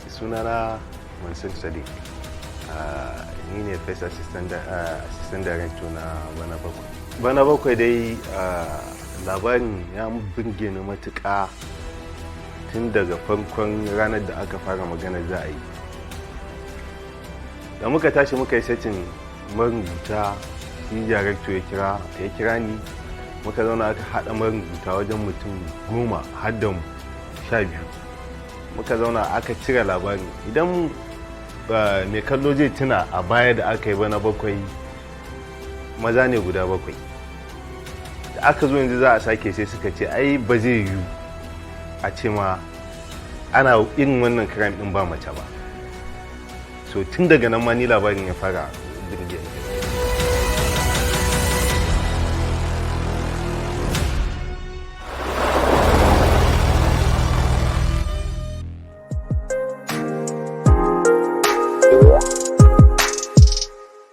Sunana Mansoor Sadiq. Ni ne First Assistant Director na Bana Bakwai. Bana Bakwai dai labarin ya burge ni matuƙa tun daga farkon ranar da aka fara magana za a yi. Da muka tashi muka yi setting marubuta, shi director ya kira ni, muka zauna aka haɗa marubuta wajen mutum 10 har da mu 12. Muka zauna aka cire labarin. Idan mai kallo zai tuna a baya da aka yi Bana Bakwai maza ne guda 7. Da aka zo yanzu za a sake sai suka ce ai ba zai yiwu a ce ma ana irin wannan crime din ba mace ba. So tun daga nan ma ni labarin ya fara birge ni.